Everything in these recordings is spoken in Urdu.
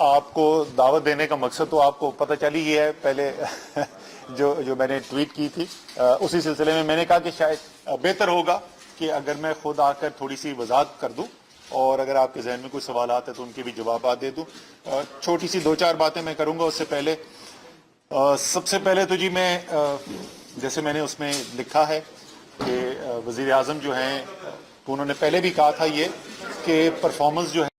آپ کو دعوت دینے کا مقصد تو آپ کو پتہ چلی ہی ہے. پہلے جو میں نے ٹویٹ کی تھی اسی سلسلے میں نے کہا کہ شاید بہتر ہوگا کہ اگر میں خود آ کر تھوڑی سی وضاحت کر دوں اور اگر آپ کے ذہن میں کوئی سوالات ہیں تو ان کے بھی جوابات دے دوں. چھوٹی سی دو چار باتیں میں کروں گا. اس سے پہلے سب سے پہلے تو جی میں جیسے میں نے اس میں لکھا ہے کہ وزیر اعظم جو ہیں انہوں نے پہلے بھی کہا تھا یہ کہ پرفارمنس جو ہے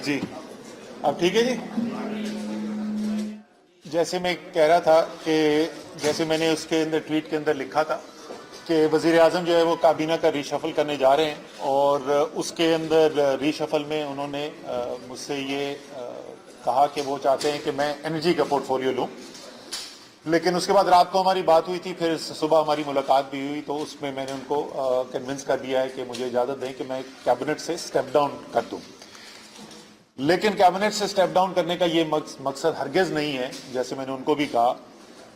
جی اب ٹھیک ہے جی. جیسے میں کہہ رہا تھا کہ جیسے میں نے اس کے اندر ٹویٹ کے اندر لکھا تھا کہ وزیر اعظم جو ہے وہ کابینہ کا ری شفل کرنے جا رہے ہیں اور اس کے اندر ری شفل میں انہوں نے مجھ سے یہ کہا کہ وہ چاہتے ہیں کہ میں انرجی کا پورٹ فولیو لوں. لیکن اس کے بعد رات کو ہماری بات ہوئی تھی, پھر صبح ہماری ملاقات بھی ہوئی, تو اس میں نے ان کو کنونس کر دیا ہے کہ مجھے اجازت دیں کہ میں کیبنٹ سے سٹیپ ڈاؤن کر دوں. لیکن کیبنٹ سے سٹیپ ڈاؤن کرنے کا یہ مقصد ہرگز نہیں ہے, جیسے میں نے ان کو بھی کہا,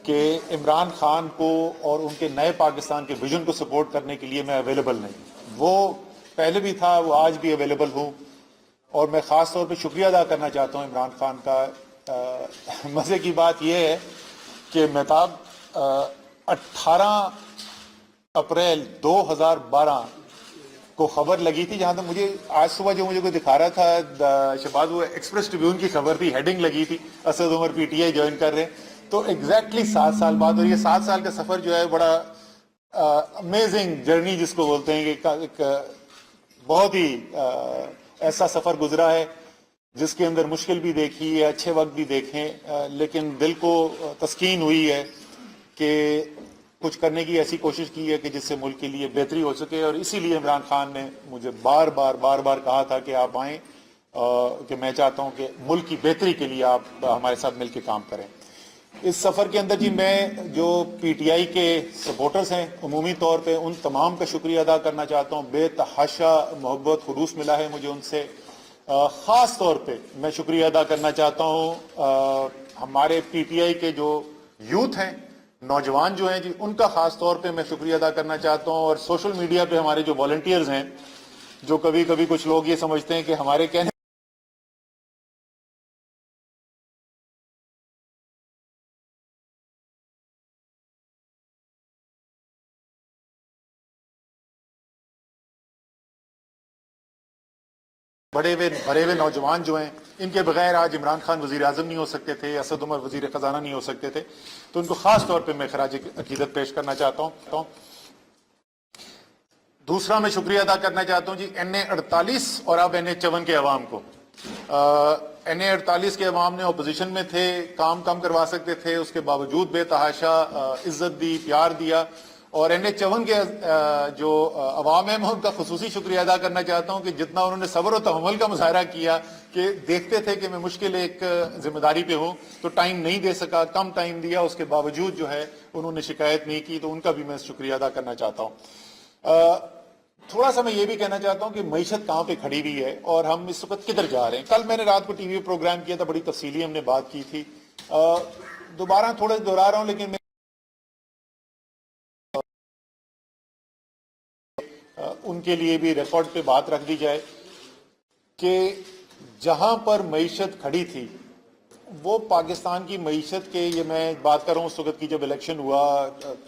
کہ عمران خان کو اور ان کے نئے پاکستان کے ویژن کو سپورٹ کرنے کے لیے میں اویلیبل نہیں. وہ پہلے بھی تھا, وہ آج بھی اویلیبل ہوں, اور میں خاص طور پہ شکریہ ادا کرنا چاہتا ہوں عمران خان کا. مزے کی بات یہ ہے کہ مہتاب 18 اپریل 2012 کو خبر لگی تھی, جہاں تک مجھے آج صبح جو مجھے کوئی دکھا رہا تھا شہباز, وہ ایکسپریس ٹریبیون کی خبر تھی, ہیڈنگ لگی تھی Asad Umar P T I join کر رہے ہیں. تو ایگزیکٹلی 7 سال بعد, اور یہ 7 سال کا سفر جو ہے بڑا امیزنگ جرنی جس کو بولتے ہیں, کہ ایک بہت ہی ایسا سفر گزرا ہے جس کے اندر مشکل بھی دیکھی ہے, اچھے وقت بھی دیکھیں, لیکن دل کو تسکین ہوئی ہے کہ کچھ کرنے کی ایسی کوشش کی ہے کہ جس سے ملک کے لیے بہتری ہو سکے. اور اسی لیے عمران خان نے مجھے بار بار کہا تھا کہ آپ آئیں, کہ میں چاہتا ہوں کہ ملک کی بہتری کے لیے آپ ہمارے ساتھ مل کے کام کریں. اس سفر کے اندر جی میں جو پی ٹی آئی کے سپورٹرز ہیں عمومی طور پہ ان تمام کا شکریہ ادا کرنا چاہتا ہوں. بے تحاشا محبت خلوص ملا ہے مجھے ان سے. خاص طور پہ میں شکریہ ادا کرنا چاہتا ہوں ہمارے پی ٹی آئی کے جو یوتھ ہیں, نوجوان جو ہیں جی, ان کا خاص طور پہ میں شکریہ ادا کرنا چاہتا ہوں. اور سوشل میڈیا پہ ہمارے جو والنٹیئرز ہیں, جو کبھی کچھ لوگ یہ سمجھتے ہیں کہ ہمارے کہنے بڑے ہوئے نوجوان جو ہیں, ان کے بغیر آج عمران خان وزیر اعظم نہیں ہو سکتے تھے, اسد عمر وزیر خزانہ نہیں ہو سکتے تھے. تو ان کو خاص طور پہ میں خراج عقیدت پیش کرنا چاہتا ہوں. دوسرا میں شکریہ ادا کرنا چاہتا ہوں جی این اے 48 اور اب این اے 54 کے عوام کو. این اے 48 کے عوام نے اپوزیشن میں تھے, کام کم کروا سکتے تھے, اس کے باوجود بے تحاشا عزت دی, پیار دیا. اور این اے 54 کے جو عوام ہے, میں ان کا خصوصی شکریہ ادا کرنا چاہتا ہوں کہ جتنا انہوں نے صبر و تحمل کا مظاہرہ کیا, کہ دیکھتے تھے کہ میں مشکل ایک ذمہ داری پہ ہوں تو ٹائم نہیں دے سکا, کم ٹائم دیا, اس کے باوجود جو ہے انہوں نے شکایت نہیں کی, تو ان کا بھی میں شکریہ ادا کرنا چاہتا ہوں. تھوڑا سا میں یہ بھی کہنا چاہتا ہوں کہ معیشت کہاں پہ کھڑی ہوئی ہے اور ہم اس وقت کدھر جا رہے ہیں. کل میں نے رات کو ٹی وی پروگرام کیا تھا, بڑی تفصیلی ہم نے بات کی تھی. دوبارہ تھوڑا دہرا رہا ہوں, لیکن ان کے لیے بھی ریکارڈ پہ بات رکھ دی جائے کہ جہاں پر معیشت کھڑی تھی وہ پاکستان کی معیشت کے, یہ میں بات کر رہا ہوں اس وقت کی جب الیکشن ہوا,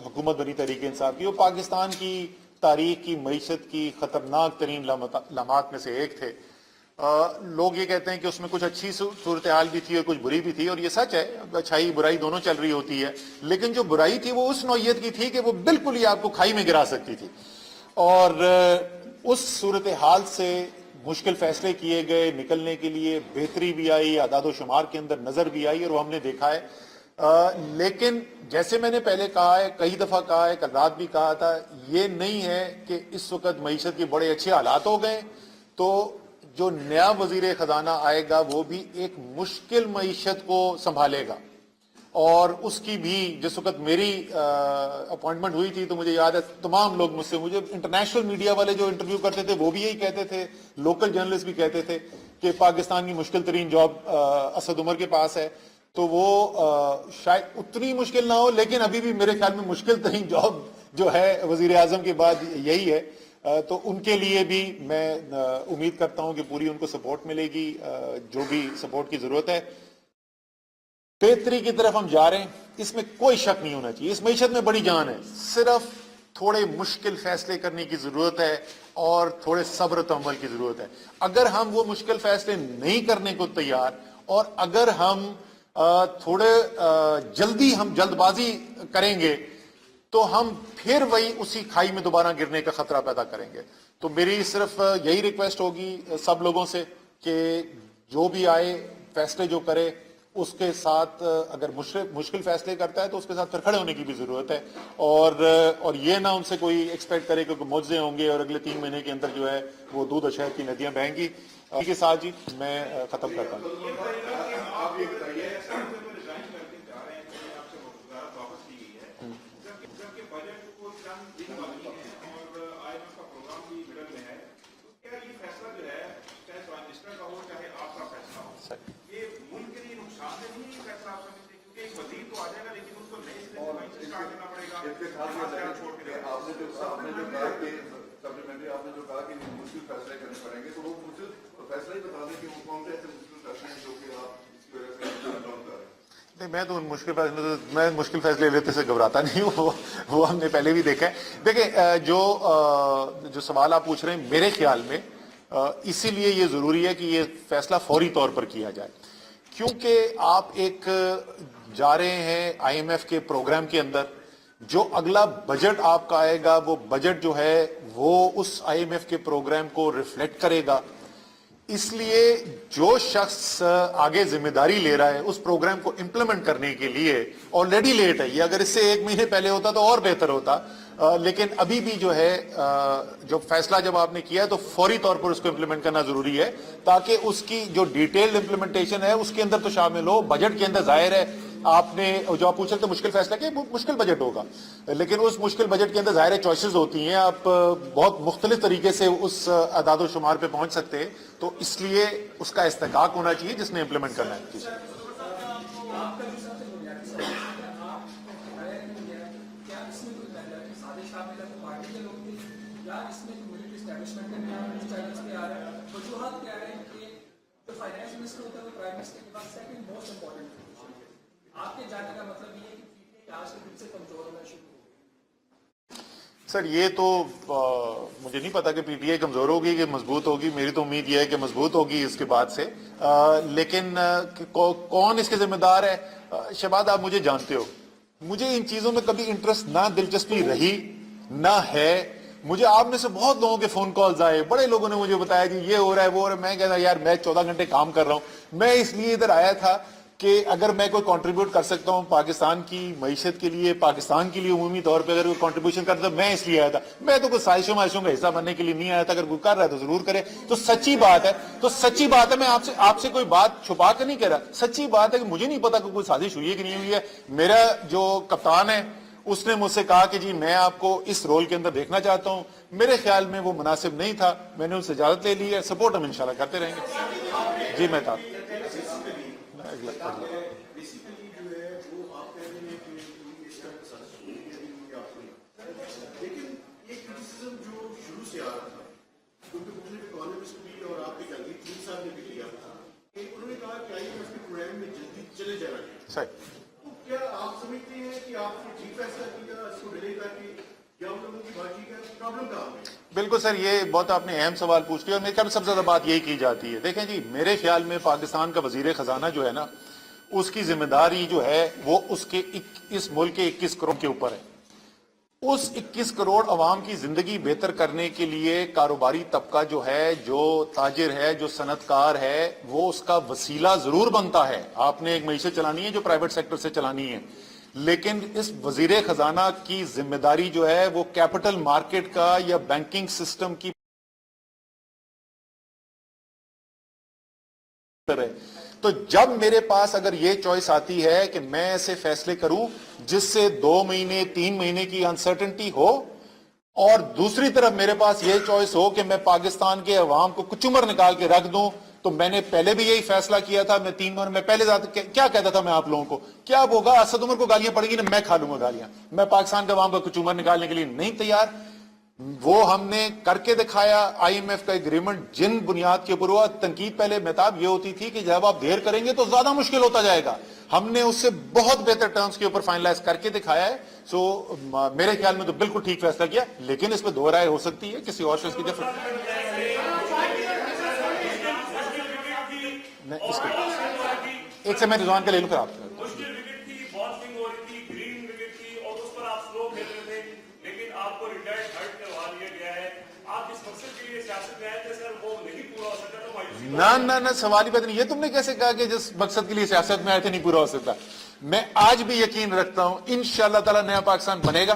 حکومت بنی تحریک انصاف کی, وہ پاکستان کی تاریخ کی معیشت کی خطرناک ترین لمحات میں سے ایک تھے. لوگ یہ کہتے ہیں کہ اس میں کچھ اچھی صورتحال بھی تھی اور کچھ بری بھی تھی, اور یہ سچ ہے, اچھائی برائی دونوں چل رہی ہوتی ہے. لیکن جو برائی تھی وہ اس نوعیت کی تھی کہ وہ بالکل ہی آپ کو کھائی میں گرا سکتی تھی. اور اس صورتحال سے مشکل فیصلے کیے گئے, نکلنے کے لیے بہتری بھی آئی, اعداد و شمار کے اندر نظر بھی آئی, اور وہ ہم نے دیکھا ہے. لیکن جیسے میں نے پہلے کہا ہے, کئی دفعہ کہا ہے, کل رات بھی کہا تھا, یہ نہیں ہے کہ اس وقت معیشت کے بڑے اچھے حالات ہو گئے تو جو نیا وزیر خزانہ آئے گا وہ بھی ایک مشکل معیشت کو سنبھالے گا. اور اس کی بھی جس وقت میری اپوائنٹمنٹ ہوئی تھی تو مجھے یاد ہے تمام لوگ مجھ سے, مجھے انٹرنیشنل میڈیا والے جو انٹرویو کرتے تھے وہ بھی یہی کہتے تھے, لوکل جرنلسٹ بھی کہتے تھے کہ پاکستان کی مشکل ترین جاب اسد عمر کے پاس ہے، تو وہ شاید اتنی مشکل نہ ہو، لیکن ابھی بھی میرے خیال میں مشکل ترین جاب جو ہے وزیر اعظم کے بعد یہی ہے۔ تو ان کے لیے بھی میں امید کرتا ہوں کہ پوری ان کو سپورٹ ملے گی، جو بھی سپورٹ کی ضرورت ہے۔ بہتری کی طرف ہم جا رہے ہیں، اس میں کوئی شک نہیں ہونا چاہیے۔ اس معیشت میں بڑی جان ہے، صرف تھوڑے مشکل فیصلے کرنے کی ضرورت ہے اور تھوڑے صبر و تحمل کی ضرورت ہے۔ اگر ہم وہ مشکل فیصلے نہیں کرنے کو تیار، اور اگر ہم تھوڑے جلد بازی کریں گے، تو ہم پھر وہی اسی کھائی میں دوبارہ گرنے کا خطرہ پیدا کریں گے۔ تو میری صرف یہی ریکویسٹ ہوگی سب لوگوں سے کہ جو بھی آئے، فیصلے جو کرے، اس کے ساتھ اگر مشکل فیصلے کرتا ہے تو اس کے ساتھ پھر کھڑے ہونے کی بھی ضرورت ہے، اور یہ نہ ان سے کوئی ایکسپیکٹ کرے کہ معجزے ہوں گے اور اگلے 3 مہینے کے اندر جو ہے وہ دودھ اور شہد کی ندیاں بہیں گی۔ اسی کے ساتھ جی میں ختم کرتا ہوں۔ نہیں، میں مشکل فیصلے لیتے سے گھبراتا نہیں ہوں، وہ ہم نے پہلے بھی دیکھا ہے۔ دیکھیں، جو سوال آپ پوچھ رہے ہیں، میرے خیال میں اسی لیے یہ ضروری ہے کہ یہ فیصلہ فوری طور پر کیا جائے، کیونکہ آپ ایک جا رہے ہیں آئی ایم ایف کے پروگرام کے اندر، جو اگلا بجٹ آپ کا آئے گا وہ بجٹ جو ہے وہ اس آئی ایم ایف کے پروگرام کو ریفلیکٹ کرے گا۔ اس لیے جو شخص آگے ذمہ داری لے رہا ہے اس پروگرام کو امپلیمنٹ کرنے کے لیے، آلریڈی لیٹ ہے یہ، اگر اس سے 1 مہینے پہلے ہوتا تو اور بہتر ہوتا، لیکن ابھی بھی جو ہے جو فیصلہ جب آپ نے کیا ہے تو فوری طور پر اس کو امپلیمنٹ کرنا ضروری ہے، تاکہ اس کی جو ڈیٹیلڈ امپلیمنٹیشن ہے اس کے اندر تو شامل ہو۔ بجٹ کے اندر ظاہر ہے آپ نے جو آپ پوچھ رہے تھے مشکل فیصلہ کہ مشکل بجٹ ہوگا، لیکن اس مشکل بجٹ کے اندر ظاہر ہے چوائسز ہوتی ہیں، آپ بہت مختلف طریقے سے اس اعداد و شمار پہ پہنچ سکتے ہیں، تو اس لیے اس کا استحقاق ہونا چاہیے جس نے امپلیمنٹ کرنا ہے۔ سر یہ تو مجھے نہیں پتا کہ پی ٹی آئی کمزور ہوگی کہ مضبوط ہوگی، میری تو امید یہ ہے کہ مضبوط ہوگی اس کے بعد سے، لیکن کون اس کے ذمہ دار ہے؟ شہباد آپ مجھے جانتے ہو، مجھے ان چیزوں میں کبھی انٹرسٹ نہ دلچسپی رہی نہ ہے۔ مجھے آپ میں سے بہت لوگوں کے فون کالز آئے، بڑے لوگوں نے مجھے بتایا کہ یہ ہو رہا ہے وہ ہو رہا ہے، میں کہتا یار میں 14 گھنٹے کام کر رہا ہوں، میں اس لیے ادھر آیا تھا کہ اگر میں کوئی کنٹریبیوٹ کر سکتا ہوں پاکستان کی معیشت کے لیے، پاکستان کے لیے عمومی طور پہ اگر کوئی کنٹریبیوشن کرتا میں اس لیے آیا تھا، میں تو کوئی سازشوں کا حصہ بننے کے لیے نہیں آیا تھا، اگر کوئی کر رہا ہے تو ضرور کرے۔ تو سچی بات ہے، میں آپ سے کوئی بات چھپا کر نہیں کہہ رہا، سچی بات ہے کہ مجھے نہیں پتا کہ کوئی سازش ہوئی ہے کہ نہیں ہوئی ہے۔ میرا جو کپتان ہے اس نے مجھ سے کہا کہ جی میں آپ کو اس رول کے اندر دیکھنا چاہتا ہوں، میرے خیال میں وہ مناسب نہیں تھا، میں نے ان سے اجازت لے لی ہے، سپورٹ ہم انشاءاللہ کرتے رہیں گے۔ جی میں تھا کیا آپ سمجھتے ہیں کہ آپ نے ٹھیک فیصلہ کیا اس کو ڈیلے کر کے، یا ان لوگوں کی بات کی پرابلم کہاں ہے؟ بالکل سر، یہ بہت آپ نے اہم سوال پوچھ لیا، اور میرے خیال میں سب سے زیادہ بات یہی کی جاتی ہے۔ دیکھیں جی، میرے خیال میں پاکستان کا وزیر خزانہ جو ہے نا، اس کی ذمہ داری جو ہے وہ اس ملک کے 21 کروڑ کے اوپر ہے۔ اس 21 کروڑ عوام کی زندگی بہتر کرنے کے لیے کاروباری طبقہ جو ہے، جو تاجر ہے، جو صنعت کار ہے، وہ اس کا وسیلہ ضرور بنتا ہے۔ آپ نے ایک معیشت چلانی ہے جو پرائیویٹ سیکٹر سے چلانی ہے، لیکن اس وزیر خزانہ کی ذمہ داری جو ہے وہ کیپٹل مارکیٹ کا یا بینکنگ سسٹم کی ہے۔ تو جب میرے پاس اگر یہ چوائس آتی ہے کہ میں ایسے فیصلے کروں جس سے 2 مہینے 3 مہینے کی انسرٹنٹی ہو، اور دوسری طرف میرے پاس یہ چوائس ہو کہ میں پاکستان کے عوام کو کچمر نکال کے رکھ دوں، تو میں نے پہلے بھی یہی فیصلہ کیا تھا. میں 3 ماہ میں پہلے کیا کہتا تھا میں آپ لوگوں کو, کیا ہوگا اسد عمر کو گالیاں پڑیں گی نا میں کھا لوں گا گالیاں. میں پاکستان کا عوام کا کچھ عمر نکالنے کے لیے نہیں تیار. وہ ہم نے کر کے دکھایا. آئی ایم ایف کا ایگریمنٹ جن بنیاد کے اوپر ہوا, تنقید پہلے مہتاب یہ ہوتی تھی کہ جب آپ دیر کریں گے تو زیادہ مشکل ہوتا جائے گا. ہم نے اس سے بہت بہتر ٹرمز کے اوپر فائنلائز کر کے دکھایا ہے. سو میرے خیال میں تو بالکل ٹھیک فیصلہ کیا, لیکن اس پہ دو رائے ہو سکتی ہے کسی اور شخص کی جب ایک سے میں رضوان کا لے لوں. آپ نہ سوال ہی بات نہیں. یہ تم نے کیسے کہا کہ جس مقصد کے لیے سیاست میں آئے تھے نہیں پورا ہو سکتا؟ میں آج بھی یقین رکھتا ہوں انشاءاللہ تعالی نیا پاکستان بنے گا.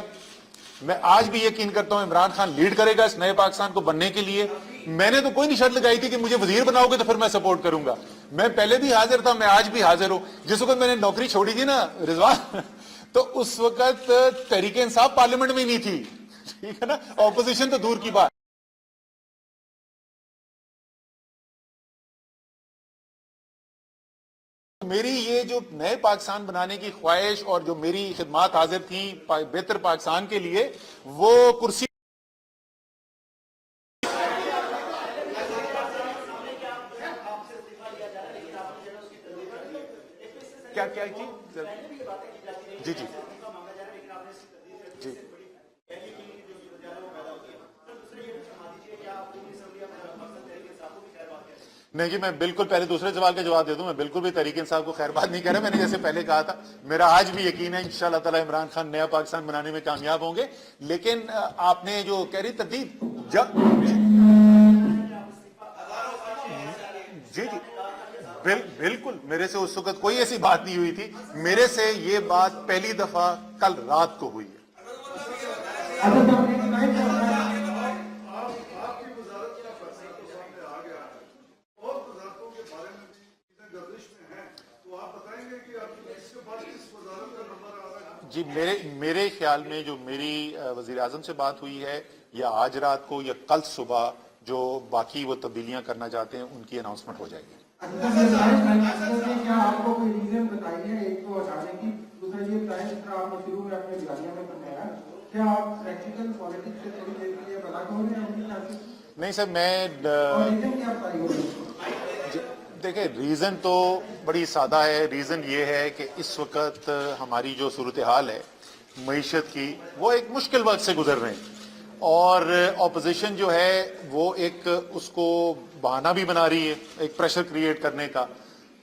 میں آج بھی یقین کرتا ہوں عمران خان لیڈ کرے گا اس نئے پاکستان کو بننے کے لیے. میں نے تو کوئی نہیں شرط لگائی تھی کہ مجھے وزیر بناؤ گے تو پھر میں سپورٹ کروں گا. میں پہلے بھی حاضر تھا, میں آج بھی حاضر ہوں. جس وقت میں نے نوکری چھوڑی تھی نا رضوان, تو اس وقت تحریک انصاف پارلیمنٹ میں ہی نہیں تھی, ٹھیک ہے نا, اپوزیشن تو دور کی بات. میری یہ جو نئے پاکستان بنانے کی خواہش اور جو میری خدمات حاضر تھیں بہتر پاکستان کے لیے, وہ کرسی کیا جی جی جی نہیں جی, میں بالکل پہلے دوسرے سوال کا جواب دے دوں. میں بالکل بھی تحریک انصاف کو خیر بات نہیں کہہ رہا. میں نے جیسے پہلے کہا تھا, میرا آج بھی یقین ہے انشاءاللہ تعالی عمران خان نیا پاکستان بنانے میں کامیاب ہوں گے. لیکن آپ نے جو کہہ رہی تردید جی جی بالکل میرے سے اس وقت کوئی ایسی بات نہیں ہوئی تھی. میرے سے یہ بات پہلی دفعہ کل رات کو ہوئی ہے. جی میرے خیال میں جو میری وزیر اعظم سے بات ہوئی ہے, یا آج رات کو یا کل صبح جو باقی وہ تبدیلیاں کرنا چاہتے ہیں ان کی اناؤنسمنٹ ہو جائے گی. کیا آپ کو کوئی ریزن بتائیے ایک تو ہٹانے کی, دوسرا یہ بتائیں جس طرح آپ نے شروع میں اپنے بیانیہ میں بتایا, کیا آپ پریکٹیکل پالیٹکس سے تھوڑی دیر کے لیے بلا ہو رہے ہیں؟ نہیں سر, میں دیکھیں ریزن تو بڑی سادہ ہے. ریزن یہ ہے کہ اس وقت ہماری جو صورتحال ہے معیشت کی, وہ ایک مشکل وقت سے گزر رہے ہیں, اور اپوزیشن جو ہے وہ ایک اس کو بہانہ بھی بنا رہی ہے ایک پریشر کریٹ کرنے کا.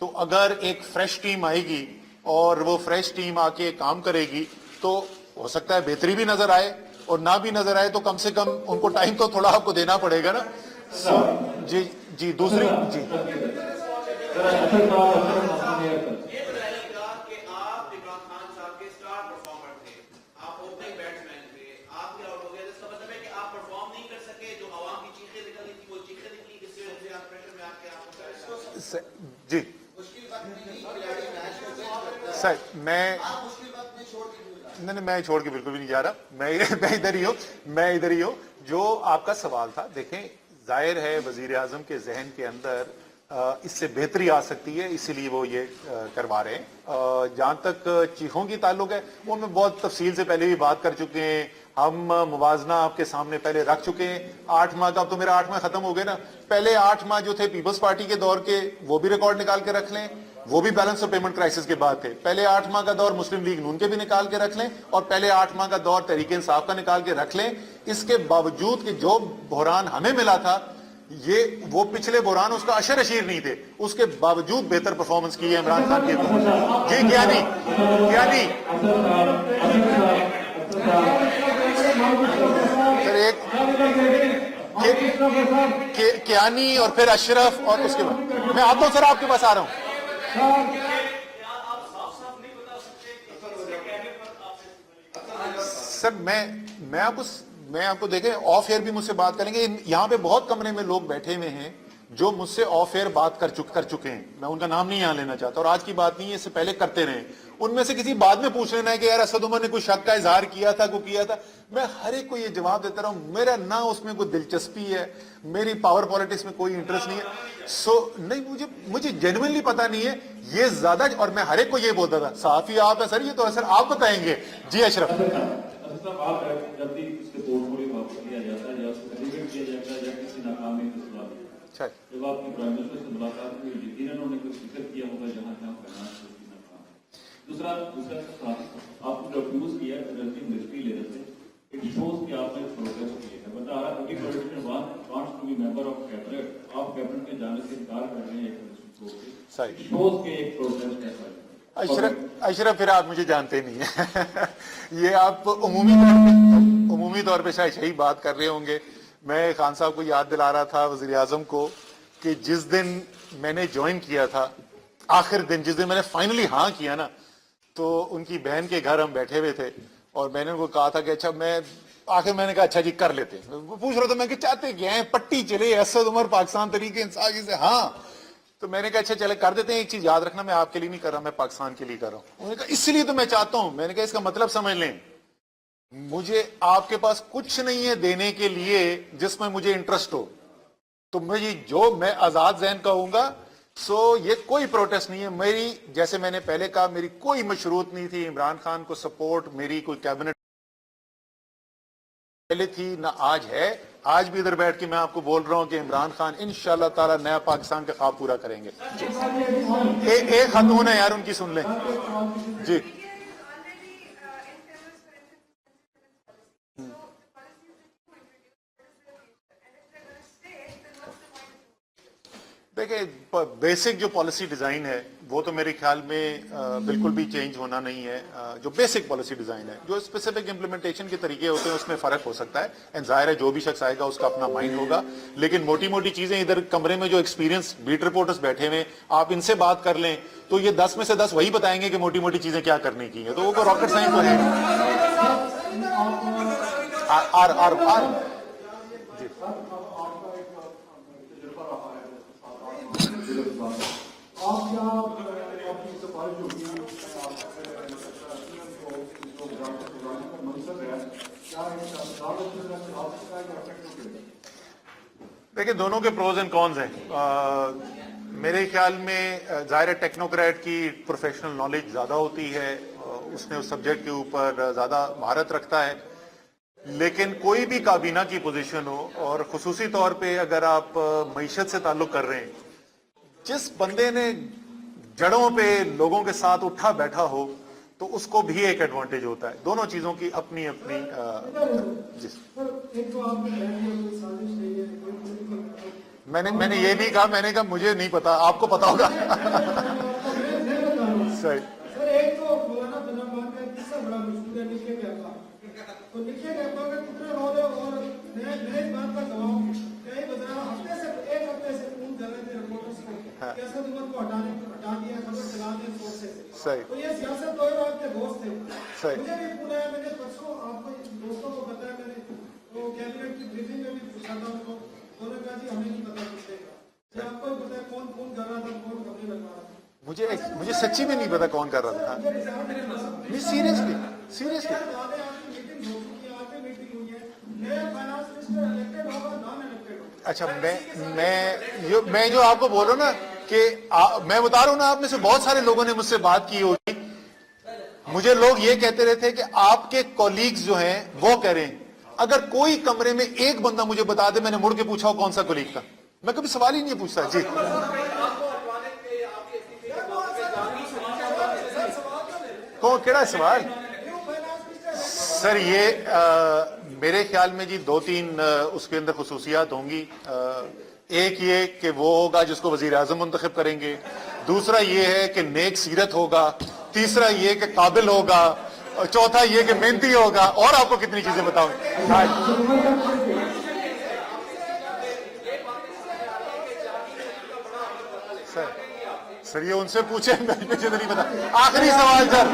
تو اگر ایک فریش ٹیم آئے گی اور وہ فریش ٹیم آ کے کام کرے گی تو ہو سکتا ہے بہتری بھی نظر آئے, اور نہ بھی نظر آئے تو کم سے کم ان کو ٹائم تو تھوڑا آپ کو دینا پڑے گا نا. جی جی دوسری جی جی سر میں چھوڑ کے بالکل بھی نہیں جا رہا. میں ادھر ہی ہوں. جو آپ کا سوال تھا, دیکھیں ظاہر ہے وزیر اعظم کے ذہن کے اندر اس سے بہتری آ سکتی ہے, اسی لیے وہ یہ کروا رہے ہیں. جہاں تک چیخوں کی تعلق ہے, وہ میں بہت تفصیل سے پہلے بھی بات کر چکے ہیں. ہم موازنہ آپ کے سامنے پہلے رکھ چکے ہیں. 8 ماہ کا, اب تو میرا 8 ماہ ختم ہو گئے نا, پہلے 8 ماہ جو تھے پیپلز پارٹی کے دور کے وہ بھی ریکارڈ نکال کے رکھ لیں, وہ بھی بیلنس آف پیمنٹ کرائسس کے بعد تھے. پہلے 8 ماہ کا دور مسلم لیگ نون کے بھی نکال کے رکھ لیں, اور پہلے 8 ماہ کا دور تحریک انصاف کا نکال کے رکھ لیں. اس کے باوجود کہ جو بحران ہمیں ملا تھا, وہ پچھلے بحران اس کا اشر اشیر نہیں تھے, اس کے باوجود بہتر پرفارمنس کی ہے عمران خان کی. جی کیا نہیں کیانی اور پھر اشرف, اور اس کے بعد میں آتا ہوں سر, آپ کے پاس آ رہا ہوں. سر میں آپ کو دیکھیں آف ایئر بھی مجھ سے بات کریں گے. یہاں پہ بہت کمرے میں لوگ بیٹھے ہوئے ہیں جو مجھ سے آف ایئر بات کر چکے ہیں, میں ان کا نام نہیں یہاں لینا چاہتا, اور آج کی بات نہیں ہے, اس سے پہلے کرتے رہے, ان میں سے کسی بات میں پوچھ لینا ہے کہ یار اسد عمر نے کوئی شک کا اظہار کیا تھا, میں ہر ایک کو یہ جواب دیتا رہا ہوں, میرا نہ اس میں کوئی دلچسپی ہے, میری پاور پالیٹکس میں کوئی انٹرسٹ نہیں ہے. نہیں, مجھے جینوئنلی پتا نہیں ہے یہ زیادہ, اور میں ہر ایک کو یہ بولتا تھا, صحافی آپ ہے سر, یہ تو سر آپ بتائیں گے. جی اشرف. جب بھی اس کے پورٹفولیو واپس کیا جاتا ہے یا اس کو ایلیویٹ کیا جاتا ہے یا کسی ناکامی کے سبب, جب آپ کی پرائم منسٹر سے ملاقات ہوئی, یقیناً انہوں نے کچھ ذکر کیا ہوگا جہاں جہاں فائنانس کی ناکام ہے. دوسرا آپ کو جو اکیوز کیا انرجی منسٹری لیول سے, اٹ شوز کہ آپ نے پروگرس کیا ہے, but every politician wants to be member of cabinet, آپ کیبنٹ میں جانے سے انکار کر رہے ہیں ایک منسٹری کو, اٹ شوز کہ ایک پروگرس ہے. اشرف پھر آپ مجھے جانتے نہیں ہیں. یہ آپ عمومی طور پہ شاید صحیح بات کر رہے ہوں گے. میں خان صاحب کو یاد دلا رہا تھا, وزیر اعظم کو, کہ جس دن میں نے جوائن کیا تھا, آخر دن جس دن میں نے فائنلی ہاں کیا نا, تو ان کی بہن کے گھر ہم بیٹھے ہوئے تھے, اور میں نے ان کو کہا تھا کہ اچھا میں نے کہا اچھا جی کر لیتے. وہ پوچھ رہا تھا میں کہ چاہتے کیا ہیں, پٹی چلے اسد عمر پاکستان تحریک انصاف سے, ہاں. تو میں نے کہا اچھا چلے کر دیتے ہیں, ایک چیز یاد رکھنا, میں آپ کے لیے نہیں کر رہا, میں پاکستان کے لیے کر رہا ہوں. انہوں نے کہا اس لیے تو میں چاہتا ہوں. میں نے کہا اس کا مطلب سمجھ لیں, مجھے آپ کے پاس کچھ نہیں ہے دینے کے لیے جس میں مجھے انٹرسٹ ہو, تو میں آزاد ذہن کہوں گا. یہ کوئی پروٹیسٹ نہیں ہے میری, جیسے میں نے پہلے کہا, میری کوئی مشروط نہیں تھی عمران خان کو سپورٹ, میری کوئی کیبنٹ پہلے تھی نہ آج ہے. آج بھی ادھر بیٹھ کے میں آپ کو بول رہا ہوں کہ عمران خان انشاءاللہ تعالی نیا پاکستان کا خواب پورا کریں گے. ایک خاتون ہے یار, ان کی سن لیں. جی دیکھیں, بیسک جو پالیسی ڈیزائن ہے وہ تو میرے خیال میں بالکل بھی چینج ہونا نہیں ہے. جو بیسک پالیسی ڈیزائن ہے, جو اسپیسیفک امپلیمنٹیشن کے طریقے ہوتے ہیں اس میں فرق ہو سکتا ہے, اینڈ ظاہر ہے جو بھی شخص آئے گا اس کا اپنا مائنڈ ہوگا, لیکن موٹی موٹی چیزیں ادھر کمرے میں جو ایکسپیرینس بیٹ رپورٹرز بیٹھے ہوئے, آپ ان سے بات کر لیں تو یہ 10 میں سے 10 وہی بتائیں گے کہ موٹی موٹی چیزیں کیا کرنے کی ہیں. تو وہ راکٹ سائنس تو ہے. دیکھیں, دونوں کے پروز اینڈ کونز ہیں. میرے خیال میں ظاہر ٹیکنوکریٹ کی پروفیشنل نالج زیادہ ہوتی ہے, اس نے اس سبجیکٹ کے اوپر زیادہ مہارت رکھتا ہے, لیکن کوئی بھی کابینہ کی پوزیشن ہو, اور خصوصی طور پہ اگر آپ معیشت سے تعلق کر رہے ہیں, جس بندے نے جڑوں پہ لوگوں کے ساتھ اٹھا بیٹھا ہو تو اس کو بھی ایک ایڈوانٹیج ہوتا ہے. دونوں چیزوں کی اپنی اپنی میں نے یہ نہیں کہا, میں نے کہا مجھے نہیں پتا, آپ کو پتا ہوگا. صحیح. مجھے سچی میں نہیں پتا کون کر رہا تھا. نہیں سیریسلی. اچھا, میں جو آپ کو بول رہا ہوں نا, کہ میں بتا رہا ہوں نا, آپ میں سے بہت سارے لوگوں نے مجھ سے بات کی ہوگی, مجھے لوگ یہ کہتے رہتے کہ آپ کے کولیگز جو ہیں وہ کہہ رہے ہیں. اگر کوئی کمرے میں ایک بندہ مجھے بتا دے, میں نے مڑ کے پوچھا کون سا کولیگ تھا, میں کبھی سوال ہی نہیں پوچھتا. جی کیڑا سوال سر, یہ میرے خیال میں جی 2-3 اس کے اندر خصوصیات ہوں گی. ایک یہ کہ وہ ہوگا جس کو وزیر اعظم منتخب کریں گے, دوسرا یہ ہے کہ نیک سیرت ہوگا, تیسرا یہ کہ قابل ہوگا, اور چوتھا یہ کہ محنتی ہوگا, اور آپ کو کتنی چیزیں بتاؤں. سر یہ ان سے پوچھیں, مجھے نہیں پتا. آخری سوال سر.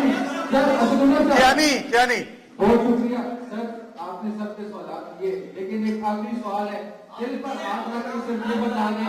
کیا نہیں بہت شکریہ سر, آپ نے سب کے سوالات کیے, لیکن ایک آخری سوال ہے, دل پر ہاتھ رکھ کے صرف یہ بتا دیں